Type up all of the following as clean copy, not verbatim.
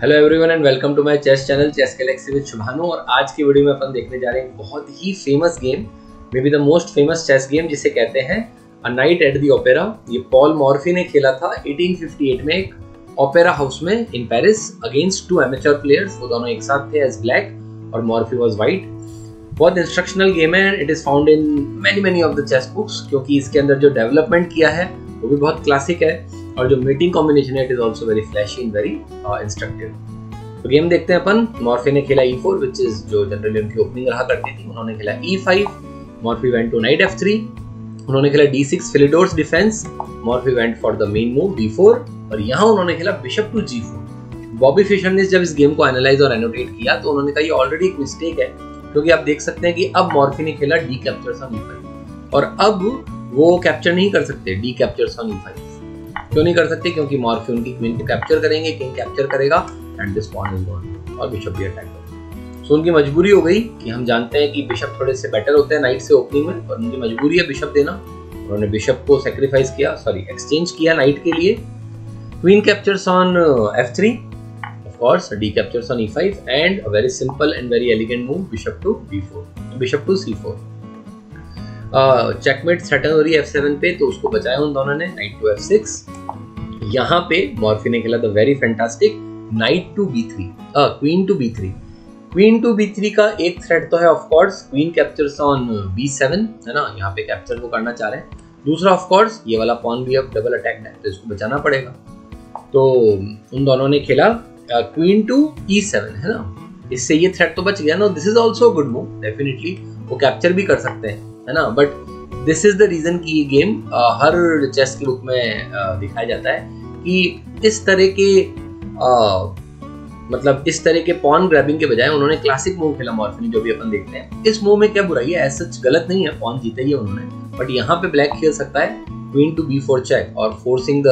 Hello everyone and welcome to my chess channel chess galaxy with Shubhanu. और आज की video में अपन देखने जा रहे हैं बहुत ही famous game, may be the most famous chess game, जिसे कहते हैं a night at the opera. ये पॉल मॉर्फी ने खेला था 1858 में एक ओपेरा हाउस में in Paris against two amateur players. वो दोनों एक साथ थे एज ब्लैक और मॉर्फी वाज वाइट। बहुत इंस्ट्रक्शनल गेम है। It is found in many of the chess books, क्योंकि इसके अंदर जो डेवलपमेंट किया है वो भी बहुत क्लासिक है और जो मीटिंग कॉम्बिनेशन है it is also very flashy and very instructive. तो गेम देखते हैं अपन। मॉर्फी ने खेला E4 विच इज जो जनरली उनकी ओपनिंग रहा करती थी। उन्होंने खेला E5, Morphy went to night F3। उन्होंने खेला D6 Philidor's defence, Morphy went for the main move D4 और यहाँ उन्होंने खेला bishop to G4। Bobby Fischer ने जब इस गेम को एनालाइज और एनोटेट किया तो उन्होंने कहा ये ऑलरेडी एक मिस्टेक है, क्योंकि आप देख सकते हैं कि अब मॉर्फी ने खेला डी कैप्चर्स ऑन E5 और अब वो कैप्चर नहीं कर सकते डी कैप्चर्स ऑन E5। क्यों नहीं कर सकते? क्योंकि मॉर्फी उनकी क्वीन को कैप्चर करेंगे, किंग कैप्चर करेगा and this porn is gone और बिशप भी अटैक करेगा। सो उनकी मजबूरी हो गई कि हम जानते हैं कि बिशप थोड़े से बेटर होते हैं नाइट से ओपनिंग में, और उनकी मजबूरी है बिशप देना। उन्होंने बिशप को सैक्रिफाइस किया, एक्सचेंज किया नाइट के लिए। Queen captures on F3, of course D captures on E5 and a very simple and very elegant move bishop to B4, bishop to C4। Checkmate settle हो रही है F7 पे, तो उसको बचाया उन दोनों ने। Knight to F6। यहाँ पे मॉर्फी ने खेला the very fantastic knight to B3, queen to B3। Queen to B3 का एक थ्रेड तो है of course queen captures on B7, है ना, यहाँ पे कैप्चर वो करना चाह रहे हैं। दूसरा ऑफ कोर्स ये वाला पॉन भी अब डबल अटैक है, तो इसको बचाना पड़ेगा। तो उन दोनों ने खेला क्वीन टू E7, है ना, इससे ये थ्रेड तो बच गया ना। This is also good move, definitely वो कैप्चर भी कर सकते हैं, है ना, but this is the reason कि ये गेम हर चेस के बुक में दिखाया जाता है कि इस तरह के पॉन ग्रैबिंग के बजाय उन्होंने क्लासिक मूव खेला मॉर्फी ने, जो भी अपन देखते हैं। इस मूव में क्या बुराई है? ऐसा गलत नहीं है, पॉन जीता ही है उन्होंने, बट यहाँ पे ब्लैक खेल सकता है क्वीन टू B4 चेक और forcing the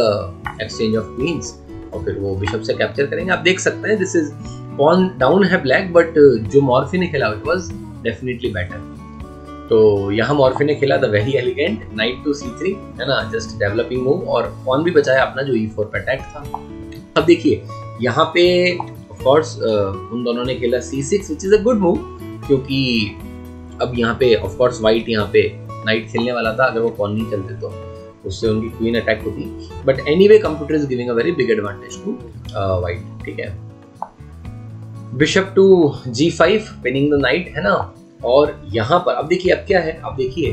exchange of queens, और फिर वो बिशप से कैप्चर करेंगे। आप देख सकते हैं दिस इज पॉन डाउन है ब्लैक, बट जो मॉर्फी ने खेला इट वाज डेफिनेटली बेटर। तो यहाँ मॉर्फी ने खेला the very elegant knight to C3, है ना, जस्ट डेवलपिंग मूव, और पॉन भी बचाया अपना जो E4 पे अटैक था। अब देखिए यहाँ पे ऑफ कोर्स उन दोनों ने खेला C6 which is a good move, क्योंकि अब यहाँ पे ऑफ कोर्स वाइट यहाँ पे नाइट खेलने वाला था। अगर वो पॉन नहीं चलते तो उससे उनकी क्वीन अटैक होती, but anyway computer is giving a very big advantage to white. ठीक है, bishop to G5 pinning the knight, है ना। और यहाँ पर अब देखिए अब क्या है, अब देखिए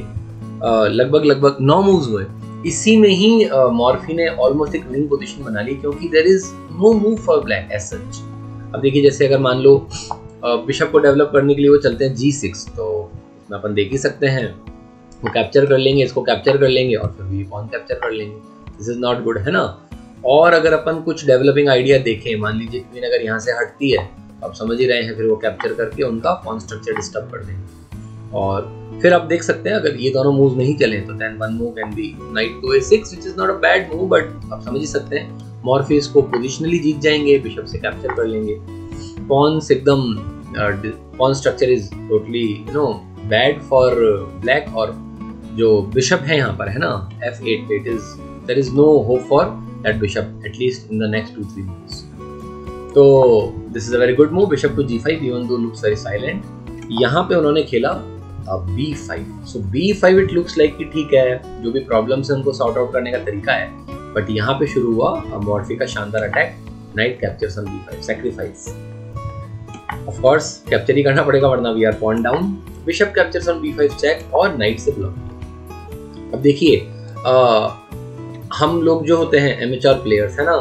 लगभग 9 मूव्स हुए। इसी में ही मॉर्फी ने ऑलमोस्ट एक विनिंग पोजीशन बना ली, क्योंकि there is no move for black as such. अब देखिए जैसे अगर मान लो बिशप को डेवलप करने के लिए वो चलते हैं G6, तो इसमें अपन देख ही सकते हैं वो कैप्चर कर लेंगे, इसको कैप्चर कर लेंगे और फिर भी पॉन कैप्चर कर लेंगे। दिस इज नॉट गुड, है ना। और अगर अपन कुछ डेवलपिंग आइडिया देखें, मान लीजिए क्वीन अगर यहाँ से हटती है, आप समझ ही रहे हैं, फिर वो कैप्चर करके उनका पॉन स्ट्रक्चर डिस्टर्ब कर देंगे। और फिर आप देख सकते हैं अगर ये दोनों मूव नहीं चले तो then one move can be knight to A6 which is not a bad move, but आप समझ ही सकते हैं मॉर्फी इसको पोजिशनली जीत जाएंगे, बिशप से कैप्चर कर लेंगे। पॉन्स एकदम pawn structure is totally bad for black, और जो बिशप है यहाँ पर, है ना, F8 पे, there is no hope for that bishop at least in the next 2-3 moves. तो this is a very good move, bishop to G5 even though looks very silent. यहाँ पे उन्होंने खेला B5। So B5 it looks like कि ठीक है, जो भी प्रॉब्लम्स है उनको सॉर्ट आउट करने का तरीका है, बट यहाँ पे शुरू हुआ मॉर्फी का शानदार attack knight captures on B5 sacrifice. Of course capture ही करना पड़ेगा वरना we are pawn down. Bishop captures on B5 check और नाइट से ब्लॉक। अब देखिए हम लोग जो होते हैं एमेच्योर प्लेयर्स, है ना,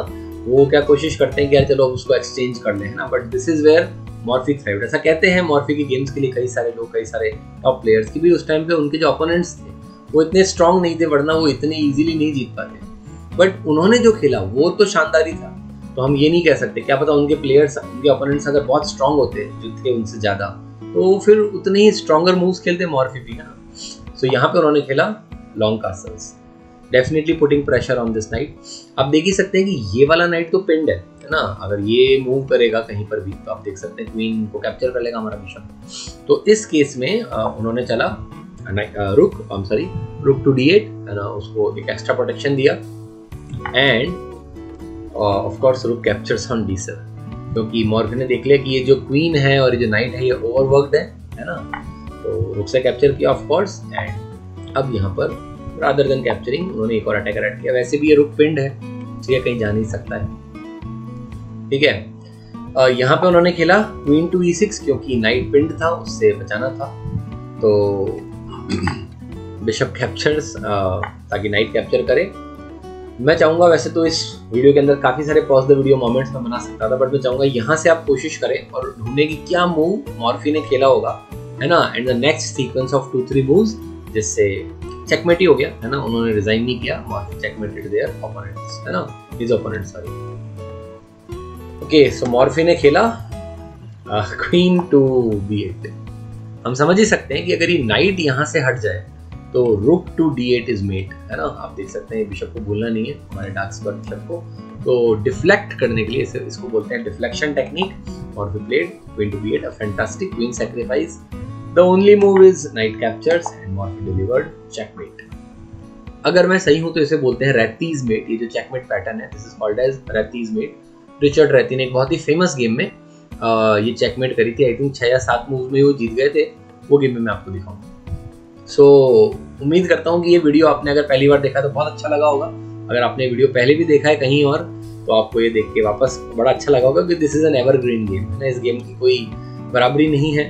वो क्या कोशिश करते हैं कि यार चलो उसको एक्सचेंज कर लें, है ना, but this is where Morphy thrived. ऐसा कहते हैं मॉर्फी की गेम्स के लिए कई सारे लोग, कई सारे टॉप प्लेयर्स की भी उस टाइम पे उनके जो ओपोनेंट्स थे वो इतने स्ट्रांग नहीं थे, वरना वो इतने इजीली नहीं जीत पाते। बट उन्होंने जो खेला वो तो शानदार ही था, तो हम ये नहीं कह सकते, क्या पता उनके प्लेयर्स, उनके ओपोनेंट्स अगर बहुत स्ट्रांग होते जो थे उनसे ज्यादा, तो फिर उतने ही स्ट्रॉन्गर मूव्स खेलते मॉर्फी भी, है ना। सो यहाँ पे उन्होंने खेला long castles, definitely putting pressure on this night. आप देख ही सकते हैं कि ये वाला नाइट तो पिंड है ना, अगर ये मूव करेगा कहीं पर भी तो आप देख सकते हैं क्वीन को कैप्चर कर लेगा हमारा बिशप। तो इस केस में उन्होंने चला रुक टू D8, है ना, उसको एक एक्स्ट्रा प्रोटेक्शन दिया, एंड ऑफ कोर्स रुक कैप्चर्स ऑन D7। क्योंकि मॉर्फी ने देख लिया कि ये जो क्वीन है और ये जो नाइट है ये ओवरवर्क्ड है ना, तो रुक से कैप्चर किया ऑफ कोर्स। एंड अब यहाँ पर रादर देन कैप्चरिंग उन्होंने एक और अटैकर ऐड किया। वैसे भी ये रुक पिंड है, तो ये कहीं जा नहीं सकता है, ठीक है। यहाँ पे उन्होंने खेला क्वीन टू e6 क्योंकि नाइट पिंड था, उससे बचाना था। तो बिशप कैप्चर्स ताकि नाइट कैप्चर करे। मैं चाहूंगा, वैसे तो इस वीडियो के अंदर काफी सारे पॉज द वीडियो मोमेंट्स में बना सकता था, बट मैं चाहूंगा यहाँ से आप कोशिश करें और ढूंढने की क्या मूव मॉर्फी ने खेला होगा, है ना, and the next sequence of 2-3 moves, जिससे चेकमेट ही हो गया, है ना। उन्होंने रिजाइन नहीं किया, मॉर्फी चेकमेटेड देयर ओपोनेंट्स, है ना, हिज ओपोनेंट, सॉरी। ओके, सो मॉर्फी ने खेला क्वीन टू b8। हम समझ ही सकते हैं कि अगर ये नाइट यहाँ से हट जाए तो रुक टू d8 इज मेट, है ना। आप देख सकते हैं बिशप को भूलना नहीं है, हमारे डार्क स्क्वायर बिशप को। तो डिफ्लेक्ट करने के लिए इसको बोलते हैं डिफ्लेक्शन टेक्निक। और we played queen to b8, a fantastic queen sacrifice. The only move is knight captures and Morphy delivered checkmate. अगर मैं सही हूं तो इसे बोलते हैं रैतीज मेट। ये जो चेकमेट पैटर्न है, this is called as Reti's mate. Richard Reti ने एक बहुत ही फेमस गेम में ये चेकमेट करी थी। आई थिंक 6 या 7 मूव में वो जीत गए थे। वो गेम में मैं आपको दिखाऊंगा। सो उम्मीद करता हूँ कि ये वीडियो आपने अगर पहली बार देखा तो बहुत अच्छा लगा होगा। अगर आपने वीडियो पहले भी देखा है कहीं और, तो आपको ये देख के वापस बड़ा अच्छा लगा होगा कि this is an evergreen game, है ना। इस गेम की कोई बराबरी नहीं है।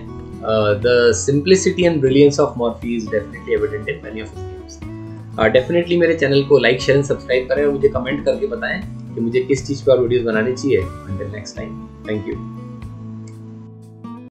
The simplicity and brilliance of Morphy is definitely evident in many of his games. Definitely मेरे चैनल को लाइक, शेयर एंड सब्सक्राइब करें और मुझे कमेंट करके बताएं कि मुझे किस चीज़ पर वीडियोस बनानी चाहिए। Until next time, thank you.